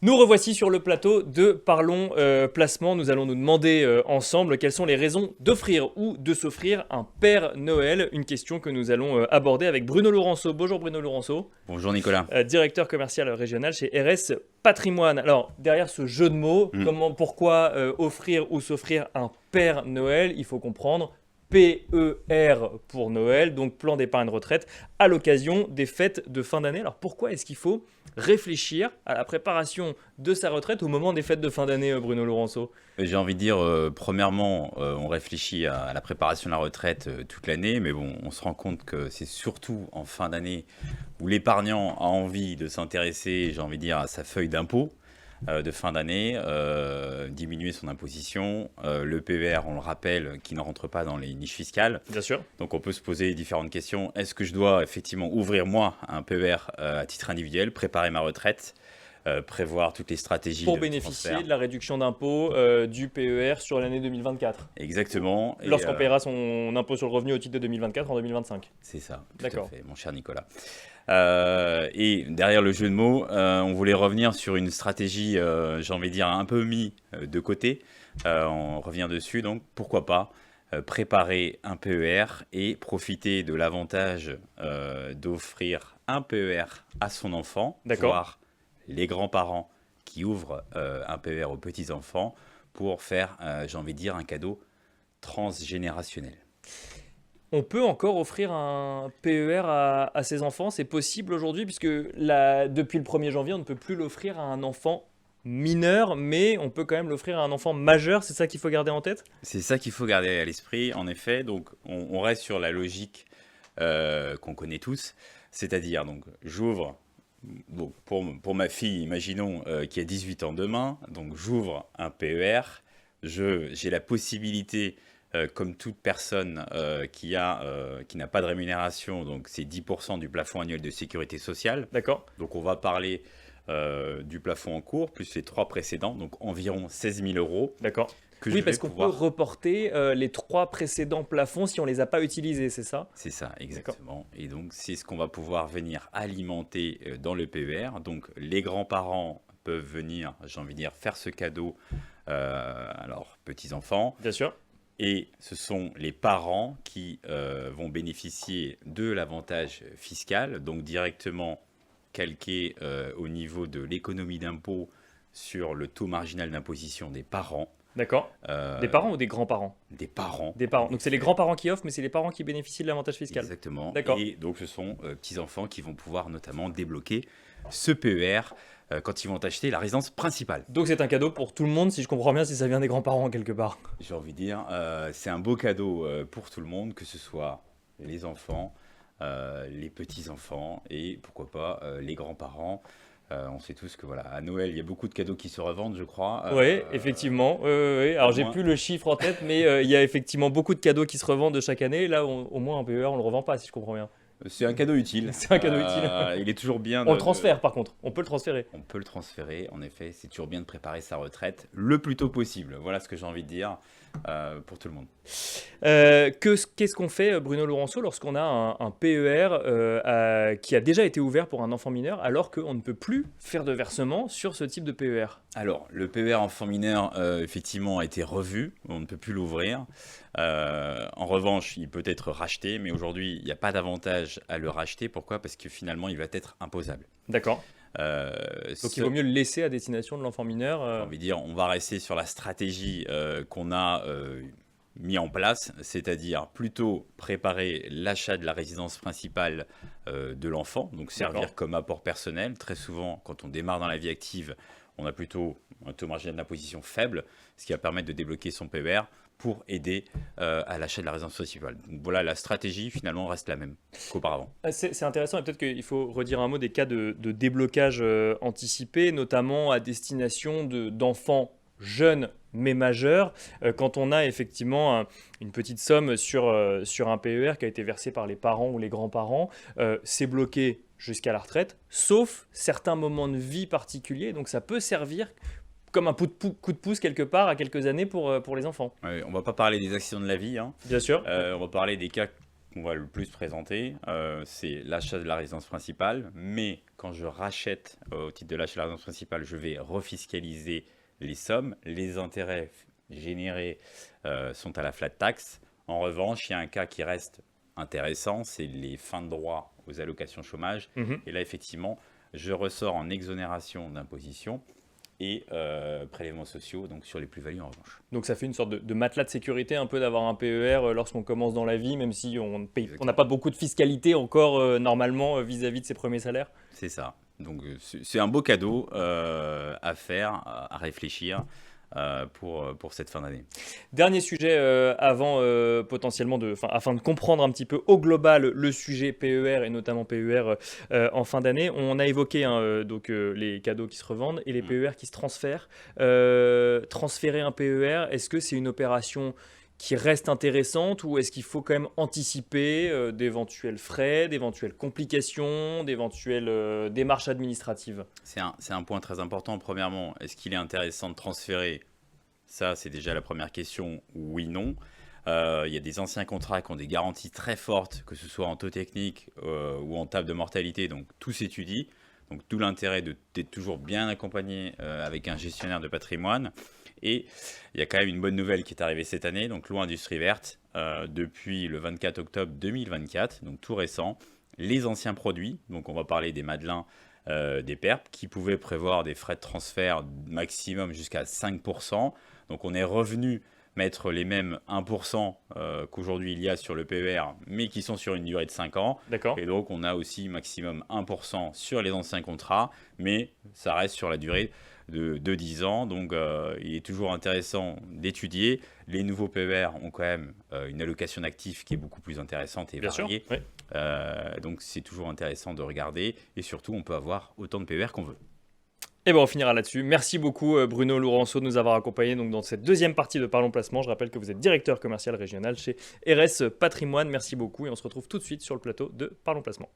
Nous revoici sur le plateau de Parlons Placement. Nous allons nous demander ensemble quelles sont les raisons d'offrir ou de s'offrir un Père Noël. Une question que nous allons aborder avec Bruno Laurenceau. Bonjour Bruno Laurenceau. Bonjour Nicolas. Directeur commercial régional chez RS Patrimoine. Alors, derrière ce jeu de mots, pourquoi offrir ou s'offrir un Père Noël? Il faut comprendre PER pour Noël, donc plan d'épargne retraite, à l'occasion des fêtes de fin d'année. Alors pourquoi est-ce qu'il faut réfléchir à la préparation de sa retraite au moment des fêtes de fin d'année, Bruno Laurenceau? J'ai envie de dire, premièrement, on réfléchit à la préparation de la retraite toute l'année, mais bon, on se rend compte que c'est surtout en fin d'année où l'épargnant a envie de s'intéresser, j'ai envie de dire, à sa feuille d'impôt de fin d'année, diminuer son imposition, le PER, on le rappelle, qui ne rentre pas dans les niches fiscales. Bien sûr. Donc on peut se poser différentes questions. Est-ce que je dois effectivement ouvrir moi un PER à titre individuel, préparer ma retraite, prévoir toutes les stratégies pour de bénéficier transfert. de la réduction d'impôt du PER sur l'année 2024. Exactement. Lorsqu'on paiera son impôt sur le revenu au titre de 2024 en 2025. C'est ça, tout D'accord. à fait, mon cher Nicolas. Et derrière le jeu de mots, on voulait revenir sur une stratégie, j'ai envie de dire, un peu mis de côté. On revient dessus, donc pourquoi pas préparer un PER et profiter de l'avantage d'offrir un PER à son enfant, D'accord. voire les grands-parents qui ouvrent un PER aux petits-enfants pour faire, j'ai envie de dire, un cadeau transgénérationnel. On peut encore offrir un PER à ses enfants, c'est possible aujourd'hui, puisque depuis le 1er janvier, on ne peut plus l'offrir à un enfant mineur, mais on peut quand même l'offrir à un enfant majeur, c'est ça qu'il faut garder en tête? C'est ça qu'il faut garder à l'esprit, en effet. Donc, on reste sur la logique qu'on connaît tous, c'est-à-dire, donc, j'ouvre, bon, pour ma fille, imaginons, qui a 18 ans demain, donc j'ouvre un PER, j'ai la possibilité, comme toute personne qui n'a pas de rémunération, donc c'est 10% du plafond annuel de sécurité sociale. D'accord. Donc, on va parler du plafond en cours, plus les 3 précédents, donc environ 16 000 euros. D'accord. Que Oui, je parce vais qu'on pouvoir... peut reporter les 3 précédents plafonds si on ne les a pas utilisés, c'est ça? C'est ça, exactement. Et donc, c'est ce qu'on va pouvoir venir alimenter dans le PER. Donc, les grands-parents peuvent venir, j'ai envie de dire, faire ce cadeau à leurs petits-enfants. Bien sûr. Et ce sont les parents qui vont bénéficier de l'avantage fiscal, donc directement calqué au niveau de l'économie d'impôt sur le taux marginal d'imposition des parents. D'accord. Des parents ou des grands-parents? Des parents. Des parents. Donc c'est les grands-parents qui offrent, mais c'est les parents qui bénéficient de l'avantage fiscal. Exactement. D'accord. Et donc ce sont petits-enfants qui vont pouvoir notamment débloquer ce PER quand ils vont acheter la résidence principale. Donc c'est un cadeau pour tout le monde, si je comprends bien, si ça vient des grands-parents quelque part. J'ai envie de dire, c'est un beau cadeau pour tout le monde, que ce soit les enfants, les petits-enfants et pourquoi pas les grands-parents. On sait tous que voilà, à Noël, il y a beaucoup de cadeaux qui se revendent, je crois. Oui, effectivement. Alors j'ai moins. plus le chiffre en tête, mais il y a effectivement beaucoup de cadeaux qui se revendent chaque année. Là, au moins un PER, on le revend pas, si je comprends bien. C'est un cadeau utile. C'est un cadeau utile. Il est toujours bien. On le transfère par contre, on peut le transférer. On peut le transférer, en effet. C'est toujours bien de préparer sa retraite le plus tôt possible. Voilà ce que j'ai envie de dire pour tout le monde. Qu'est-ce qu'on fait, Bruno Laurenceau, lorsqu'on a un PER qui a déjà été ouvert pour un enfant mineur, alors qu'on ne peut plus faire de versement sur ce type de PER? Alors, le PER enfant mineur, effectivement, a été revu. On ne peut plus l'ouvrir. En revanche, il peut être racheté, mais aujourd'hui, il n'y a pas d'avantage à le racheter. Pourquoi? Parce que finalement, il va être imposable. D'accord. Donc il vaut mieux le laisser à destination de l'enfant mineur. J'ai envie de dire, on va rester sur la stratégie qu'on a mis en place, c'est-à-dire plutôt préparer l'achat de la résidence principale de l'enfant, donc servir D'accord. comme apport personnel. Très souvent, quand on démarre dans la vie active, on a plutôt un taux marginal d'imposition faible, ce qui va permettre de débloquer son PER pour aider à l'achat de la résidence principale. Donc voilà, la stratégie finalement reste la même qu'auparavant. C'est intéressant et peut-être qu'il faut redire un mot des cas de déblocage anticipé, notamment à destination d'enfants jeunes mais majeurs. Quand on a effectivement une petite somme sur un PER qui a été versé par les parents ou les grands-parents, c'est bloqué jusqu'à la retraite, sauf certains moments de vie particuliers. Donc ça peut servir comme un coup de pouce quelque part à quelques années pour les enfants. Ouais, on ne va pas parler des accidents de la vie, hein. Bien sûr. On va parler des cas qu'on va le plus présenter, c'est l'achat de la résidence principale. Mais quand je rachète au titre de l'achat de la résidence principale, je vais refiscaliser les sommes. Les intérêts générés sont à la flat tax. En revanche, il y a un cas qui reste intéressant, c'est les fins de droit aux allocations chômage. Et là, effectivement, je ressors en exonération d'imposition et prélèvements sociaux, donc sur les plus-values en revanche. Donc ça fait une sorte de matelas de sécurité un peu d'avoir un PER lorsqu'on commence dans la vie, même si on n'a pas beaucoup de fiscalité encore normalement vis-à-vis de ses premiers salaires. C'est ça. Donc c'est un beau cadeau à faire, à réfléchir pour cette fin d'année. Dernier sujet avant potentiellement afin de comprendre un petit peu au global le sujet PER et notamment PER en fin d'année. On a évoqué donc les cadeaux qui se revendent et les PER qui se transfèrent. Transférer un PER, est-ce que c'est une opération qui reste intéressante ou est-ce qu'il faut quand même anticiper d'éventuels frais, d'éventuelles complications, d'éventuelles démarches administratives? C'est un point très important. Premièrement, est-ce qu'il est intéressant de transférer? Ça, c'est déjà la première question. Oui, non. Il y a des anciens contrats qui ont des garanties très fortes, que ce soit en taux technique ou en table de mortalité. Donc, tout s'étudie. Donc, tout l'intérêt d'être toujours bien accompagné avec un gestionnaire de patrimoine. Et il y a quand même une bonne nouvelle qui est arrivée cette année, donc loi Industrie Verte, depuis le 24 octobre 2024, donc tout récent, les anciens produits, donc on va parler des Madelins, des PERP, qui pouvaient prévoir des frais de transfert maximum jusqu'à 5%. Donc on est revenu mettre les mêmes 1% qu'aujourd'hui il y a sur le PER, mais qui sont sur une durée de 5 ans. D'accord. Et donc on a aussi maximum 1% sur les anciens contrats, mais ça reste sur la durée de 10 ans. Donc il est toujours intéressant d'étudier. Les nouveaux PER ont quand même une allocation d'actifs qui est beaucoup plus intéressante et variée. Bien sûr, oui. Donc c'est toujours intéressant de regarder. Et surtout, on peut avoir autant de PER qu'on veut. Et bien on finira là-dessus. Merci beaucoup Bruno Lourenço de nous avoir accompagnés donc, dans cette deuxième partie de Parlons Placement. Je rappelle que vous êtes directeur commercial régional chez RS Patrimoine. Merci beaucoup et on se retrouve tout de suite sur le plateau de Parlons Placement.